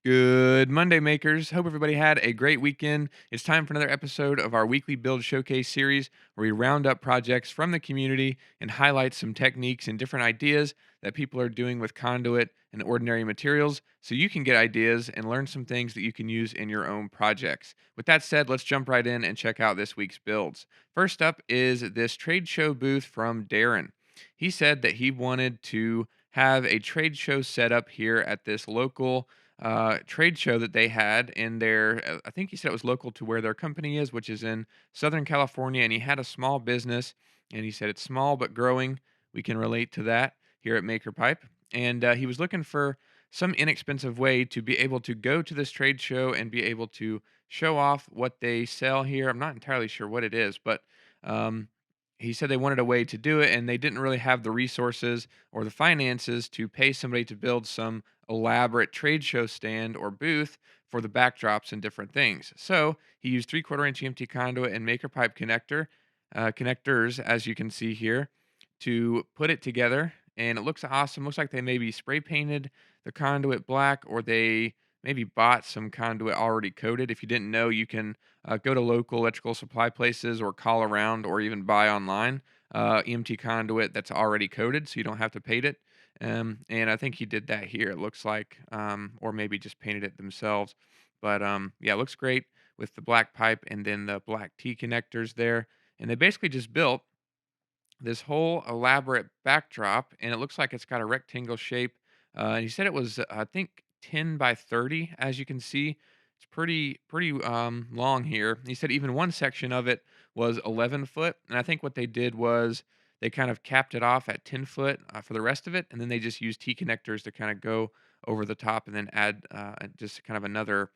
Good Monday, makers. Hope everybody had a great weekend. It's time for another episode of our weekly Build Showcase series where we round up projects from the community and highlight some techniques and different ideas that people are doing with conduit and ordinary materials so you can get ideas and learn some things that you can use in your own projects. With that said, let's jump right in and check out this week's builds. First up is this trade show booth from Darren. He said that he wanted to have a trade show set up here at this local trade show that they had in their, I think he said it was local to where their company is, which is in Southern California. And he had a small business, and he said it's small but growing. We can relate to that here at Maker Pipe. And he was looking for some inexpensive way to be able to go to this trade show and be able to show off what they sell here. I'm not entirely sure what it is, but um, he said they wanted a way to do it, and they didn't really have the resources or the finances to pay somebody to build some elaborate trade show stand or booth for the backdrops and different things. So he used 3/4 inch EMT conduit and maker pipe connectors, as you can see here, to put it together. And it looks awesome. Looks like they maybe spray painted the conduit black, or they maybe bought some conduit already coated. If you didn't know, you can go to local electrical supply places or call around or even buy online EMT conduit that's already coated, so you don't have to paint it. And I think he did that here, it looks like, or maybe just painted it themselves. But yeah, it looks great with the black pipe and then the black T connectors there. And they basically just built this whole elaborate backdrop, and it looks like it's got a rectangle shape. And he said it was, I think, 10 by 30. As you can see, it's pretty long here. He said even one section of it was 11 foot, and I think what they did was they kind of capped it off at 10 foot for the rest of it, and then they just used T connectors to kind of go over the top, and then add just kind of another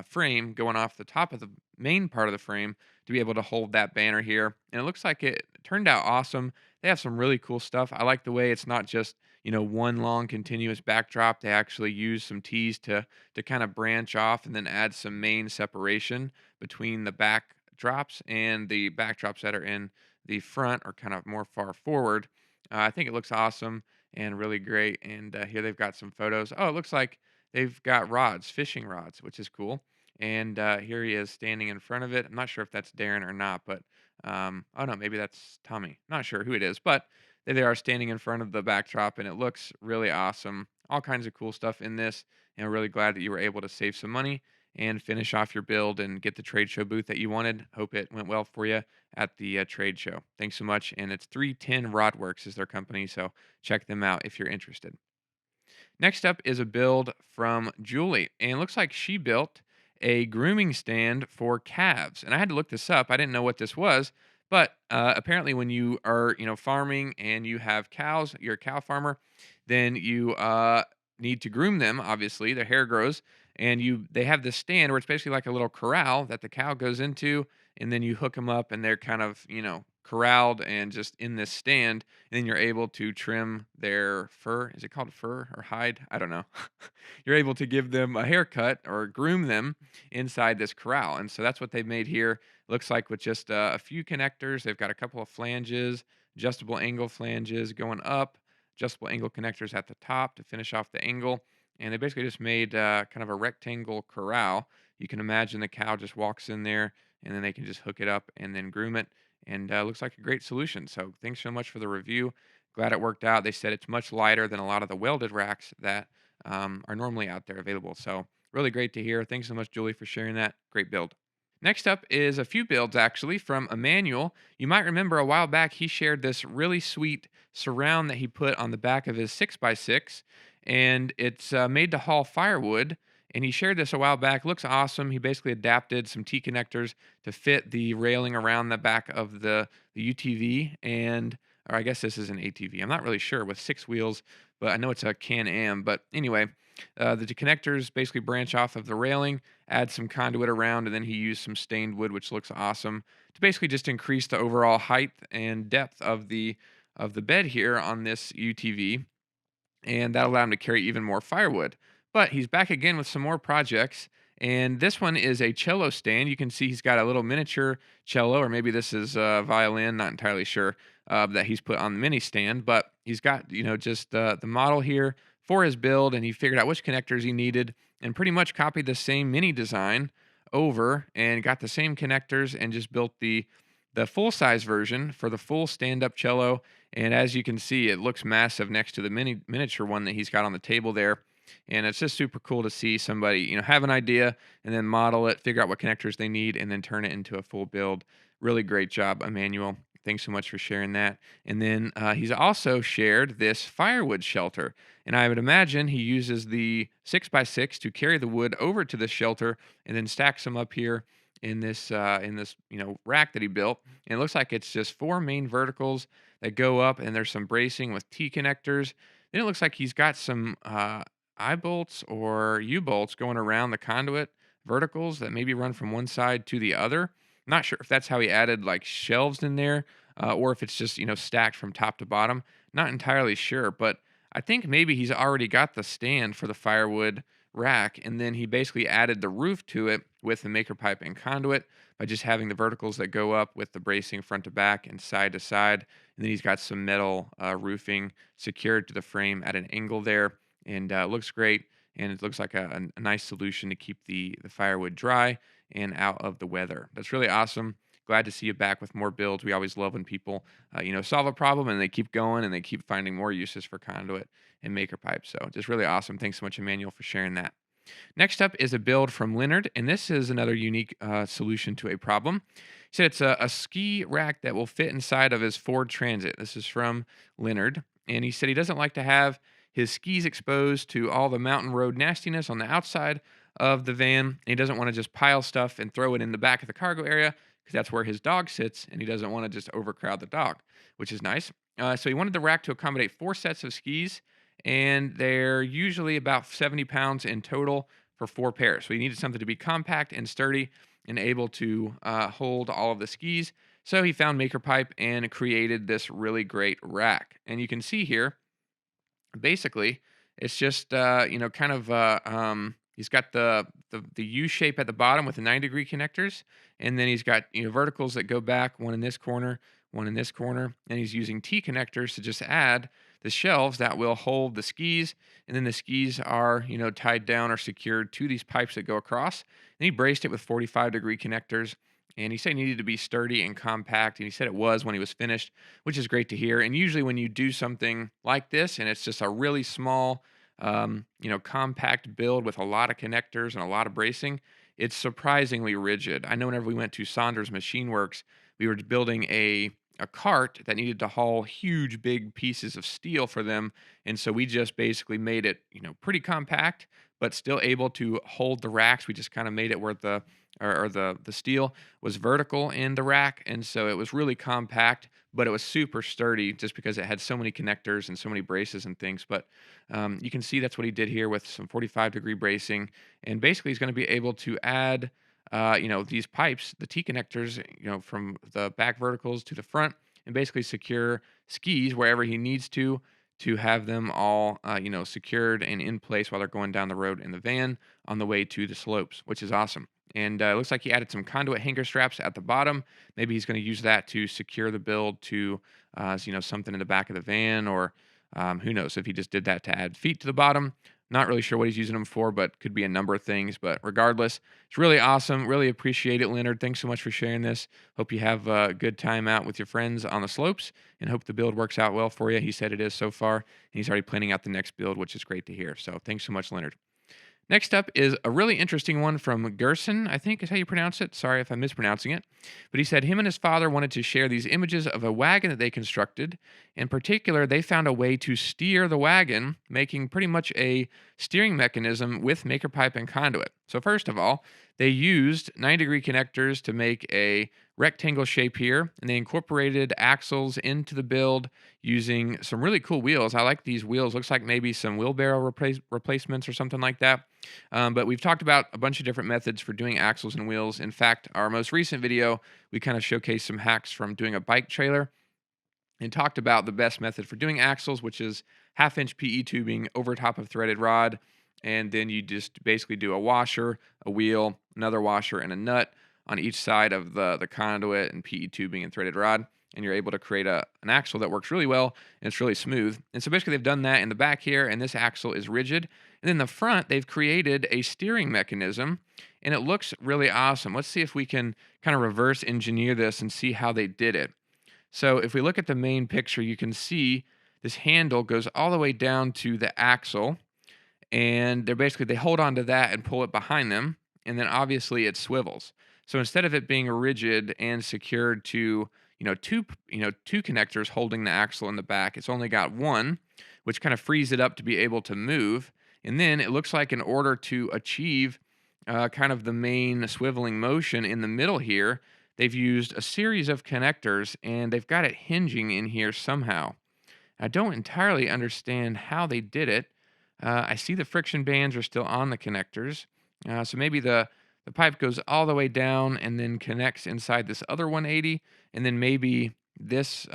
frame going off the top of the main part of the frame to be able to hold that banner here. And it looks like it turned out awesome. They have some really cool stuff. I like the way it's not just, one long continuous backdrop. They actually use some tees to kind of branch off and then add some main separation between the backdrops and the backdrops that are in the front or kind of more far forward. I think it looks awesome and really great. And here they've got some photos. Oh, it looks like they've got rods, fishing rods, which is cool. And here he is standing in front of it. I'm not sure if that's Darren or not, but oh no, maybe that's Tommy. Not sure who it is, but there they are standing in front of the backdrop, and it looks really awesome. All kinds of cool stuff in this, and we're really glad that you were able to save some money and finish off your build and get the trade show booth that you wanted. Hope it went well for you at the trade show. Thanks so much, and it's 310 Rodworks is their company, so check them out if you're interested. Next up is a build from Julie, and it looks like she built a grooming stand for calves. And I had to look this up. I didn't know what this was, but apparently, when you are farming and you have cows, you're a cow farmer, then you need to groom them. Obviously, their hair grows, and they have this stand where it's basically like a little corral that the cow goes into, and then you hook them up, and they're kind of corralled and just in this stand, and then you're able to trim their fur. Is it called fur or hide? I don't know. You're able to give them a haircut or groom them inside this corral. And so that's what they've made here. Looks like with just a few connectors. They've got a couple of flanges, adjustable angle flanges going up, adjustable angle connectors at the top to finish off the angle. And they basically just made kind of a rectangle corral. You can imagine the cow just walks in there, and then they can just hook it up and then groom it. And looks like a great solution. So thanks so much for the review. Glad it worked out. They said it's much lighter than a lot of the welded racks that are normally out there available. So really great to hear. Thanks so much, Julie, for sharing that. Great build. Next up is a few builds actually from Emmanuel. You might remember a while back he shared this really sweet surround that he put on the back of his 6x6, and it's made to haul firewood. And he shared this a while back. Looks awesome. He basically adapted some T connectors to fit the railing around the back of the UTV, and or I guess this is an ATV. I'm not really sure with 6 wheels, but I know it's a Can-Am. But anyway, the connectors basically branch off of the railing, add some conduit around, and then he used some stained wood, which looks awesome, to basically just increase the overall height and depth of the bed here on this UTV, and that allowed him to carry even more firewood. But he's back again with some more projects, and this one is a cello stand. You can see he's got a little miniature cello, or maybe this is a violin, not entirely sure, that he's put on the mini stand. But he's got just the model here for his build, and he figured out which connectors he needed, and pretty much copied the same mini design over and got the same connectors and just built the full size version for the full stand up cello. And as you can see, it looks massive next to the miniature one that he's got on the table there. And it's just super cool to see somebody, have an idea and then model it, figure out what connectors they need, and then turn it into a full build. Really great job, Emmanuel. Thanks so much for sharing that. And then he's also shared this firewood shelter. And I would imagine he uses the 6x6 to carry the wood over to the shelter and then stacks them up here in this rack that he built. And it looks like it's just four main verticals that go up, and there's some bracing with T connectors. Then it looks like he's got some I bolts or U bolts going around the conduit verticals that maybe run from one side to the other. Not sure if that's how he added like shelves in there, or if it's just stacked from top to bottom. Not entirely sure, but I think maybe he's already got the stand for the firewood rack, and then he basically added the roof to it with the maker pipe and conduit by just having the verticals that go up with the bracing front to back and side to side. And then he's got some metal roofing secured to the frame at an angle there, and looks great. And it looks like a nice solution to keep the firewood dry and out of the weather. That's really awesome. Glad to see you back with more builds. We always love when people, solve a problem and they keep going and they keep finding more uses for conduit and maker pipe. So just really awesome. Thanks so much, Emmanuel, for sharing that. Next up is a build from Leonard, and this is another unique solution to a problem. He said it's a ski rack that will fit inside of his Ford Transit. This is from Leonard, and he said he doesn't like to have his skis exposed to all the mountain road nastiness on the outside of the van. And he doesn't want to just pile stuff and throw it in the back of the cargo area because that's where his dog sits, and he doesn't want to just overcrowd the dog, which is nice. So he wanted the rack to accommodate four sets of skis, and they're usually about 70 pounds in total for four pairs. So he needed something to be compact and sturdy and able to hold all of the skis. So he found Maker Pipe and created this really great rack. And you can see here, basically, it's just he's got the U shape at the bottom with the 9-degree connectors, and then he's got verticals that go back, one in this corner, one in this corner, and he's using T connectors to just add the shelves that will hold the skis, and then the skis are tied down or secured to these pipes that go across. And he braced it with 45-degree connectors. And he said it needed to be sturdy and compact, and he said it was when he was finished, which is great to hear. And usually, when you do something like this, and it's just a really small, compact build with a lot of connectors and a lot of bracing, it's surprisingly rigid. I know whenever we went to Saunders Machine Works, we were building a cart that needed to haul huge, big pieces of steel for them, and so we just basically made it, pretty compact, but still able to hold the racks. We just kind of made it where the steel was vertical in the rack, and so it was really compact, but it was super sturdy just because it had so many connectors and so many braces and things. But you can see that's what he did here with some 45-degree bracing, and basically he's going to be able to add these pipes, the T connectors, from the back verticals to the front, and basically secure skis wherever he needs to have them all, secured and in place while they're going down the road in the van on the way to the slopes, which is awesome. And it looks like he added some conduit hanger straps at the bottom. Maybe he's going to use that to secure the build to, something in the back of the van, or who knows if he just did that to add feet to the bottom. Not really sure what he's using them for, but could be a number of things. But regardless, it's really awesome. Really appreciate it, Leonard. Thanks so much for sharing this. Hope you have a good time out with your friends on the slopes, and hope the build works out well for you. He said it is so far, and he's already planning out the next build, which is great to hear. So thanks so much, Leonard. Next up is a really interesting one from Gerson, I think is how you pronounce it. Sorry if I'm mispronouncing it. But he said him and his father wanted to share these images of a wagon that they constructed. In particular, they found a way to steer the wagon, making pretty much a steering mechanism with maker pipe and conduit. So first of all, they used 9-degree connectors to make a rectangle shape here, and they incorporated axles into the build using some really cool wheels. I like these wheels. Looks like maybe some wheelbarrow replacements or something like that. But we've talked about a bunch of different methods for doing axles and wheels. In fact, our most recent video, we kind of showcased some hacks from doing a bike trailer and talked about the best method for doing axles, which is 1/2-inch PE tubing over top of threaded rod. And then you just basically do a washer, a wheel, another washer, and a nut on each side of the conduit and PE tubing and threaded rod. And you're able to create an axle that works really well, and it's really smooth. And so basically they've done that in the back here, and this axle is rigid. And then the front, they've created a steering mechanism, and it looks really awesome. Let's see if we can kind of reverse engineer this and see how they did it. So if we look at the main picture, you can see this handle goes all the way down to the axle, and they hold on to that and pull it behind them, and then obviously it swivels. So instead of it being rigid and secured to two connectors holding the axle in the back, it's only got one, which kind of frees it up to be able to move. And then it looks like in order to achieve kind of the main swiveling motion in the middle here, they've used a series of connectors and they've got it hinging in here somehow. I don't entirely understand how they did it. I see the friction bands are still on the connectors. So maybe the pipe goes all the way down and then connects inside this other 180. And then maybe this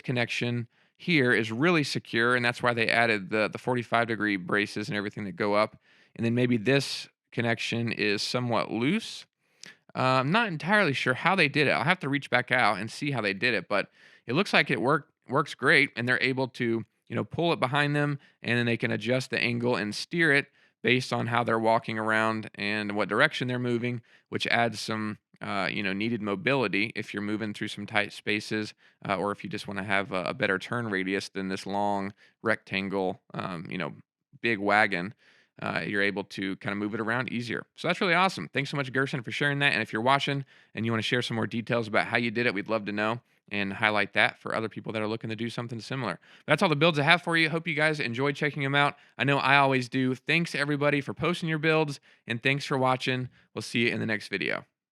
connection here is really secure. And that's why they added the 45-degree braces and everything that go up. And then maybe this connection is somewhat loose. I'm not entirely sure how they did it. I'll have to reach back out and see how they did it, but it looks like it works great, and they're able to pull it behind them, and then they can adjust the angle and steer it based on how they're walking around and what direction they're moving, which adds some needed mobility if you're moving through some tight spaces, or if you just want to have a better turn radius than this long rectangle, big wagon. You're able to kind of move it around easier. So that's really awesome. Thanks so much, Gerson, for sharing that. And if you're watching and you want to share some more details about how you did it, we'd love to know and highlight that for other people that are looking to do something similar. That's all the builds I have for you. Hope you guys enjoyed checking them out. I know I always do. Thanks, everybody, for posting your builds, and thanks for watching. We'll see you in the next video.